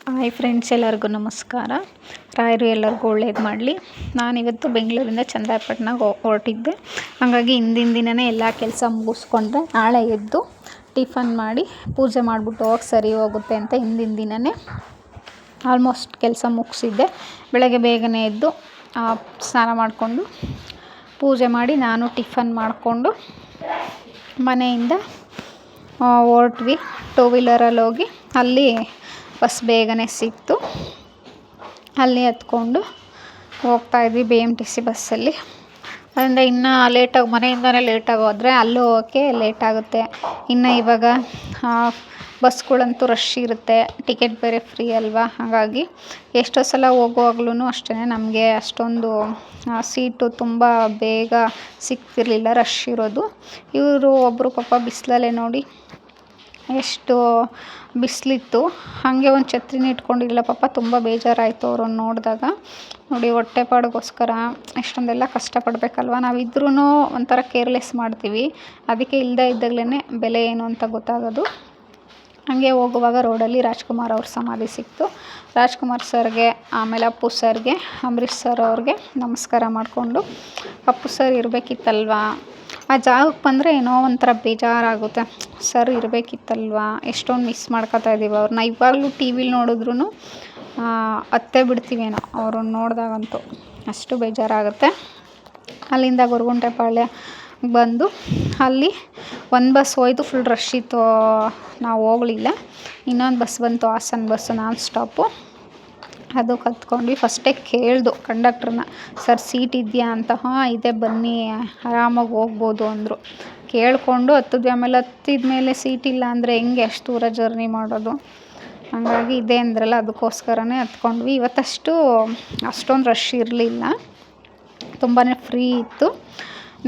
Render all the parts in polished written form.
Hi friends, ಎಲ್ಲರಿಗೂ ನಮಸ್ಕಾರ. ರಾಯರು ಎಲ್ಲರಿಗೂ ಒಳ್ಳೇದು ಮಾಡಲಿ. ನಾನಿವತ್ತು ಬೆಂಗಳೂರಿಂದ ಚನ್ನರಾಯಪಟ್ಟಣಕ್ಕೆ ಹೊರಟಿದ್ದೆ. ಹಾಗಾಗಿ ಹಿಂದಿನ ದಿನವೇ ಎಲ್ಲ ಕೆಲಸ ಮುಗಿಸ್ಕೊಂಡ್ರೆ ನಾಳೆ ಎದ್ದು ಟಿಫನ್ ಮಾಡಿ ಪೂಜೆ ಮಾಡಿಬಿಟ್ಟು ಹೋಗಿ ಸರಿ ಹೋಗುತ್ತೆ ಅಂತ ಹಿಂದಿನ ದಿನವೇ ಆಲ್ಮೋಸ್ಟ್ ಕೆಲಸ ಮುಗಿಸಿದ್ದೆ. ಬೆಳಗ್ಗೆ ಬೇಗನೆ ಎದ್ದು ಸ್ನಾನ ಮಾಡಿಕೊಂಡು ಪೂಜೆ ಮಾಡಿ ನಾನು ಟಿಫನ್ ಮಾಡಿಕೊಂಡು ಮನೆಯಿಂದ ಹೊರಟ್ವಿ. 2 ವೀಲರಲ್ಲಿ ಹೋಗಿ ಅಲ್ಲಿ ಬಸ್ ಬೇಗನೆ ಸಿಕ್ತು. ಅಲ್ಲಿ ಹತ್ಕೊಂಡು ಹೋಗ್ತಾಯಿದ್ವಿ BMTC ಬಸ್ಸಲ್ಲಿ. ಅದರಿಂದ ಇನ್ನೂ ಲೇಟಾಗಿ ಮನೆಯಿಂದಲೇ ಲೇಟಾಗಿ ಹೋದರೆ ಅಲ್ಲೂ ಹೋಗೋಕ್ಕೆ ಲೇಟಾಗುತ್ತೆ. ಇನ್ನು ಇವಾಗ ಬಸ್ಗಳಂತೂ ರಶ್ ಇರುತ್ತೆ, ಟಿಕೆಟ್ ಬೇರೆ ಫ್ರೀ ಅಲ್ವಾ. ಹಾಗಾಗಿ ಎಷ್ಟೋ ಸಲ ಹೋಗುವಾಗ್ಲೂ ಅಷ್ಟೇ ನಮಗೆ ಅಷ್ಟೊಂದು ಸೀಟು ತುಂಬ ಬೇಗ ಸಿಗ್ತಿರ್ಲಿಲ್ಲ, ರಶ್ ಇರೋದು. ಇವರು ಒಬ್ಬರು ಪಾಪ ಬಿಸಿಲಲ್ಲೇ ನೋಡಿ ಎಷ್ಟು ಬಿಸಿಲಿತ್ತು, ಹಾಗೆ ಒಂದು ಛತ್ರಿನ ಇಟ್ಕೊಂಡಿಲ್ಲ ಪಾಪ. ತುಂಬ ಬೇಜಾರಾಯಿತು ಅವ್ರನ್ನ ನೋಡಿದಾಗ. ನೋಡಿ, ಹೊಟ್ಟೆಪಾಡಿಗೋಸ್ಕರ ಎಷ್ಟೊಂದೆಲ್ಲ ಕಷ್ಟಪಡಬೇಕಲ್ವ. ನಾವಿದ್ರೂ ಒಂಥರ ಕೇರ್ಲೆಸ್ ಮಾಡ್ತೀವಿ, ಅದಕ್ಕೆ ಇಲ್ಲದೇ ಇದ್ದಾಗಲೇ ಬೆಲೆ ಏನು ಅಂತ ಗೊತ್ತಾಗೋದು. ಹಾಗೆ ಹೋಗುವಾಗ ರೋಡಲ್ಲಿ ರಾಜ್ಕುಮಾರ್ ಅವ್ರ ಸಮಾಧಿ ಸಿಕ್ತು. ರಾಜ್ಕುಮಾರ್ ಸರ್ಗೆ, ಆಮೇಲೆ ಅಪ್ಪು ಸರ್ಗೆ, ಅಂಬರೀಷ್ ಸರ್ ಅವ್ರಿಗೆ ನಮಸ್ಕಾರ ಮಾಡಿಕೊಂಡು, ಅಪ್ಪು ಸರ್ ಇರಬೇಕಿತ್ತಲ್ವಾ ಆ ಜಾಗಕ್ಕೆ ಬಂದರೆ ಏನೋ ಒಂಥರ ಬೇಜಾರಾಗುತ್ತೆ. ಸರ್ ಇರಬೇಕಿತ್ತಲ್ವ, ಎಷ್ಟೊಂದು ಮಿಸ್ ಮಾಡ್ಕೊತಾ ಇದ್ದೀವಿ ಅವ್ರನ್ನ. ಇವಾಗಲೂ ಟಿ ವಿಲಿ ನೋಡಿದ್ರೂ ಅತ್ತೇ ಬಿಡ್ತೀವೇನೋ ಅವ್ರನ್ನ ನೋಡಿದಾಗಂತೂ, ಅಷ್ಟು ಬೇಜಾರಾಗುತ್ತೆ. ಅಲ್ಲಿಂದ ಗೊರಗುಂಟೆಪಾಳ್ಯ ಬಂದು ಅಲ್ಲಿ ಒಂದು ಬಸ್ ಹೋಯ್ತು, ಫುಲ್ ರಶ್ ಇತ್ತು, ನಾವು ಹೋಗಲಿಲ್ಲ. ಇನ್ನೊಂದು ಬಸ್ ಬಂತು, ಹಾಸನ ಬಸ್ಸು ನಾನ್ ಸ್ಟಾಪು. ಅದು ಕತ್ಕೊಂಡ್ವಿ. ಫಸ್ಟೇ ಕೇಳ್ದು ಕಂಡಕ್ಟ್ರನ್ನ, ಸರ್ ಸೀಟ್ ಇದೆಯಾ ಅಂತ. ಹಾಂ ಇದೆ, ಬನ್ನಿ ಆರಾಮಾಗಿ ಹೋಗ್ಬೋದು ಅಂದರು. ಕೇಳಿಕೊಂಡು ಹತ್ತಿದ್ವಿ. ಆಮೇಲೆ ಹತ್ತಿದ ಮೇಲೆ ಸೀಟ್ ಇಲ್ಲ ಅಂದರೆ ಹೆಂಗೆ ಅಷ್ಟು ದೂರ ಜರ್ನಿ ಮಾಡೋದು. ಹಾಗಾಗಿ ಇದೆ ಅಂದ್ರಲ್ಲ, ಅದಕ್ಕೋಸ್ಕರನೇ ಹತ್ಕೊಂಡ್ವಿ. ಇವತ್ತಷ್ಟು ಅಷ್ಟೊಂದು ರಶ್ ಇರಲಿಲ್ಲ, ತುಂಬಾ ಫ್ರೀ ಇತ್ತು.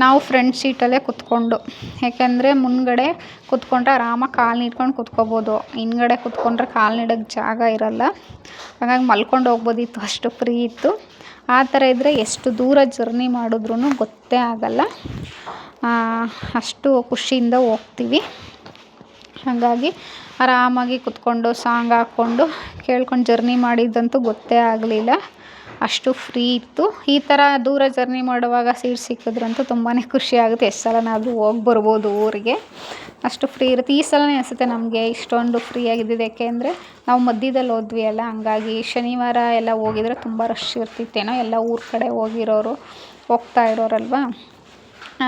ನಾವು ಫ್ರಂಟ್ ಸೀಟಲ್ಲೇ ಕುತ್ಕೊಂಡು, ಯಾಕೆಂದರೆ ಮುಂದ್ಗಡೆ ಕುತ್ಕೊಂಡ್ರೆ ಆರಾಮಾಗಿ ಕಾಲು ನೀಡ್ಕೊಂಡು ಕುತ್ಕೋಬೋದು, ಹಿಂದ್ಗಡೆ ಕುತ್ಕೊಂಡ್ರೆ ಕಾಲು ನೀಡೋಕ್ಕೆ ಜಾಗ ಇರಲ್ಲ. ಹಾಗಾಗಿ ಮಲ್ಕೊಂಡು ಹೋಗ್ಬೋದಿತ್ತು, ಅಷ್ಟು ಫ್ರೀ ಇತ್ತು. ಆ ಥರ ಇದ್ದರೆ ಎಷ್ಟು ದೂರ ಜರ್ನಿ ಮಾಡಿದ್ರೂ ಗೊತ್ತೇ ಆಗಲ್ಲ, ಅಷ್ಟು ಖುಷಿಯಿಂದ ಹೋಗ್ತೀವಿ. ಹಾಗಾಗಿ ಆರಾಮಾಗಿ ಕುತ್ಕೊಂಡು ಸಾಂಗ್ ಹಾಕ್ಕೊಂಡು ಕೇಳ್ಕೊಂಡು ಜರ್ನಿ ಮಾಡಿದ್ದಂತೂ ಗೊತ್ತೇ ಆಗಲಿಲ್ಲ, ಅಷ್ಟು ಫ್ರೀ ಇತ್ತು. ಈ ಥರ ದೂರ ಜರ್ನಿ ಮಾಡುವಾಗ ಸೀಟ್ ಸಿಕ್ಕಿದ್ರಂತೂ ತುಂಬಾ ಖುಷಿ ಆಗುತ್ತೆ. ಎಷ್ಟು ಸಲನಾದರೂ ಹೋಗಿ ಬರ್ಬೋದು ಊರಿಗೆ, ಅಷ್ಟು ಫ್ರೀ ಇರುತ್ತೆ. ಈ ಸಲನೇ ಅನಿಸುತ್ತೆ ನಮಗೆ ಇಷ್ಟೊಂದು ಫ್ರೀ ಆಗಿದ್ದಿದ್ದು, ಯಾಕೆಂದರೆ ನಾವು ಮಧ್ಯದಲ್ಲಿ ಹೋದ್ವಿ ಅಲ್ಲ. ಹಂಗಾಗಿ ಶನಿವಾರ ಎಲ್ಲ ಹೋಗಿದ್ರೆ ತುಂಬ ರಶ್ ಇರ್ತಿತ್ತೇನೋ, ಎಲ್ಲ ಊರ ಕಡೆ ಹೋಗಿರೋರು ಹೋಗ್ತಾ ಇರೋರಲ್ವ.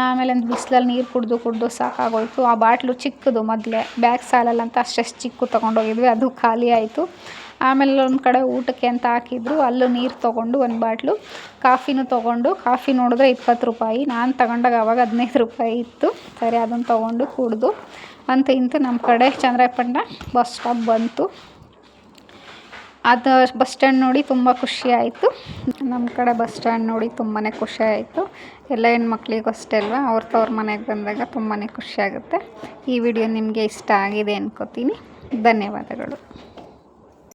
ಆಮೇಲೆ ಒಂದು ಬಿಸಿಲಲ್ಲಿ ನೀರು ಕುಡಿದು ಸಾಕಾಗೋಯ್ತು. ಆ ಬಾಟ್ಲು ಚಿಕ್ಕದು, ಮೊದಲೇ ಬ್ಯಾಗ್ ಸಾಲಲ್ಲ ಅಂತ ಅಷ್ಟಷ್ಟು ಚಿಕ್ಕ ತೊಗೊಂಡೋಗಿದ್ವಿ, ಅದು ಖಾಲಿ ಆಯಿತು. ಆಮೇಲೆ ಒಂದು ಕಡೆ ಊಟಕ್ಕೆ ಅಂತ ಹಾಕಿದ್ರು, ಅಲ್ಲೂ ನೀರು ತೊಗೊಂಡು ಒಂದು ಬಾಟ್ಲು, ಕಾಫಿನೂ ತೊಗೊಂಡು, ಕಾಫಿ ನೋಡಿದ್ರೆ 20 ರೂಪಾಯಿ, ನಾನು ತಗೊಂಡಾಗ ಆವಾಗ 15 ರೂಪಾಯಿ ಇತ್ತು. ಸರಿ, ಅದನ್ನು ತೊಗೊಂಡು ಕುಡಿದು ಇಂತೂ ನಮ್ಮ ಕಡೆ ಚನ್ನರಾಯಪಟ್ಟಣ ಬಸ್ ಸ್ಟಾಪ್ ಬಂತು. ಅದು ಬಸ್ ಸ್ಟ್ಯಾಂಡ್ ನೋಡಿ ತುಂಬ ಖುಷಿ ಆಯಿತು. ನಮ್ಮ ಕಡೆ ಬಸ್ ಸ್ಟ್ಯಾಂಡ್ ನೋಡಿ ತುಂಬಾ ಖುಷಿ ಆಯಿತು. ಎಲ್ಲ ಹೆಣ್ಮಕ್ಳಿಗೂ ಅಷ್ಟೇ ಅಲ್ವಾ, ಅವ್ರ ಮನೆಗೆ ಬಂದಾಗ ತುಂಬಾ ಖುಷಿಯಾಗುತ್ತೆ. ಈ ವಿಡಿಯೋ ನಿಮಗೆ ಇಷ್ಟ ಆಗಿದೆ ಅನ್ಕೋತೀನಿ. ಧನ್ಯವಾದಗಳು.